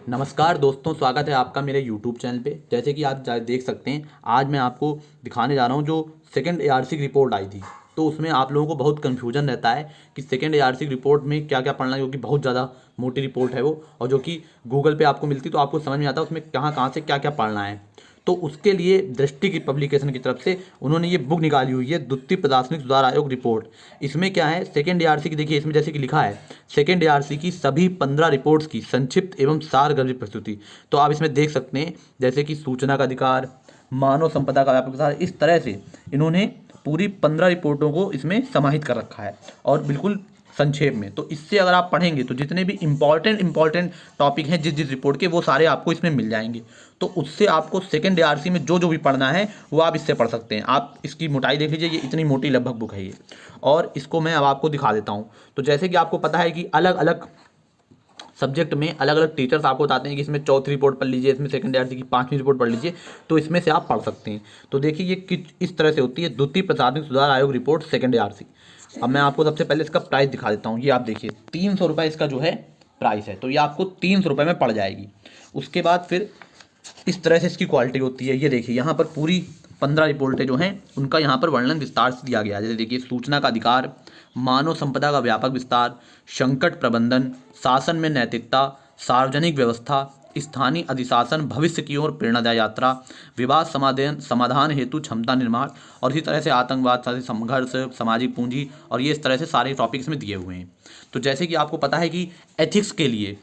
नमस्कार दोस्तों, स्वागत है आपका मेरे YouTube चैनल पे। जैसे कि आप देख सकते हैं, आज मैं आपको दिखाने जा रहा हूँ जो सेकंड ARC की रिपोर्ट आई थी। तो उसमें आप लोगों को बहुत कन्फ्यूजन रहता है कि सेकंड ARC की रिपोर्ट में क्या क्या पढ़ना है, क्योंकि बहुत ज़्यादा मोटी रिपोर्ट है वो, और जो कि गूगल पे आपको मिलती, तो आपको समझ में आता है उसमें कहाँ कहाँ से क्या क्या पढ़ना है। तो उसके लिए दृष्टि की पब्लिकेशन की तरफ से उन्होंने ये बुक निकाली हुई है, द्वितीय प्रशासनिक सुधार आयोग रिपोर्ट। इसमें क्या है, सेकंड ARC की, देखिए इसमें जैसे कि लिखा है, सेकंड ARC की सभी 15 रिपोर्ट्स की संक्षिप्त एवं सारगर्भित प्रस्तुति। तो आप इसमें देख सकते हैं जैसे कि सूचना का अधिकार, मानव संपदा का व्यापक विस्तार, इस तरह से इन्होंने पूरी 15 रिपोर्टों को इसमें समाहित कर रखा है और बिल्कुल संक्षेप में। तो इससे अगर आप पढ़ेंगे तो जितने भी इंपॉर्टेंट टॉपिक हैं जिस जिस रिपोर्ट के, वो सारे आपको इसमें मिल जाएंगे। तो उससे आपको सेकंड ARC में जो जो भी पढ़ना है वो आप इससे पढ़ सकते हैं। आप इसकी मोटाई देख लीजिए, ये इतनी मोटी लगभग बुक है ये। और इसको मैं अब आपको दिखा देता हूँ। तो जैसे कि आपको पता है कि अलग अलग सब्जेक्ट में अलग अलग टीचर्स आपको बताते हैं कि इसमें चौथी रिपोर्ट पढ़ लीजिए, इसमें सेकंड ARC की 5वीं रिपोर्ट पढ़ लीजिए, तो इसमें से आप पढ़ सकते हैं। तो देखिए ये इस तरह से होती है, द्वितीय प्रशासनिक सुधार आयोग रिपोर्ट सेकंड ARC। अब मैं आपको सबसे पहले इसका प्राइस दिखा देता हूँ। ये आप देखिए 300 रुपये इसका जो है प्राइस है, तो ये आपको 300 रुपये में पड़ जाएगी। उसके बाद फिर इस तरह से इसकी क्वालिटी होती है। ये देखिए यहाँ पर पूरी 15 रिपोर्टें जो हैं उनका यहाँ पर वर्णन विस्तार से दिया गया है। जैसे देखिए सूचना का अधिकार, मानव संपदा का व्यापक विस्तार, संकट प्रबंधन, शासन में नैतिकता, सार्वजनिक व्यवस्था, स्थानीय अधिशासन, भविष्य की ओर प्रेरणादायी यात्रा, विवाद समाधान हेतु क्षमता निर्माण, और इसी तरह से आतंकवाद, साथ ही संघर्ष, सामाजिक पूंजी, और ये इस तरह से सारे टॉपिक्स में दिए हुए हैं। तो जैसे कि आपको पता है कि एथिक्स के लिए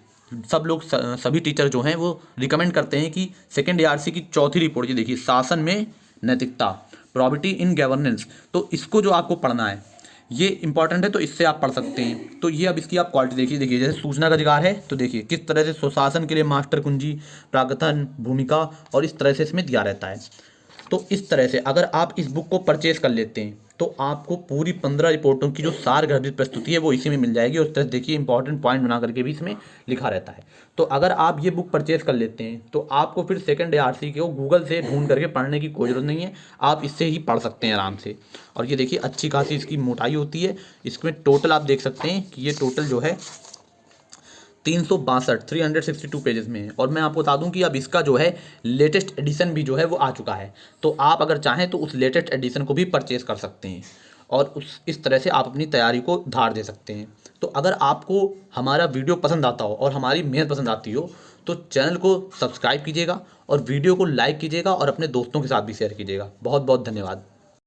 सब लोग सभी टीचर जो हैं वो रिकमेंड करते हैं कि सेकंड ARC की चौथी रिपोर्ट, ये देखिए शासन में नैतिकता, प्रॉपर्टी इन गवर्नेंस, तो इसको जो आपको पढ़ना है ये इंपॉर्टेंट है, तो इससे आप पढ़ सकते हैं। तो ये अब इसकी आप क्वालिटी देखिए जैसे सूचना का अधिकार है, तो देखिए किस तरह से सुशासन के लिए मास्टर कुंजी, प्रागथन, भूमिका, और इस तरह से इसमें दिया रहता है। तो इस तरह से अगर आप इस बुक को परचेज कर लेते हैं तो आपको पूरी 15 रिपोर्टों की जो सारगर्भित प्रस्तुति है वो इसी में मिल जाएगी। और उस तरह देखिए इंपॉर्टेंट पॉइंट बना करके भी इसमें लिखा रहता है। तो अगर आप ये बुक परचेज कर लेते हैं तो आपको फिर सेकंड ARC को गूगल से ढूंढ करके पढ़ने की कोई जरूरत नहीं है, आप इससे ही पढ़ सकते हैं आराम से। और ये देखिए अच्छी खासी इसकी मोटाई होती है। इसमें टोटल आप देख सकते हैं कि ये टोटल जो है 362 पेजेस में है। और मैं आपको बता दूं कि अब इसका जो है लेटेस्ट एडिशन भी जो है वो आ चुका है। तो आप अगर चाहें तो उस लेटेस्ट एडिशन को भी परचेज कर सकते हैं और इस तरह से आप अपनी तैयारी को धार दे सकते हैं। तो अगर आपको हमारा वीडियो पसंद आता हो और हमारी मेहनत पसंद आती हो तो चैनल को सब्सक्राइब कीजिएगा और वीडियो को लाइक कीजिएगा और अपने दोस्तों के साथ भी शेयर कीजिएगा। बहुत बहुत धन्यवाद।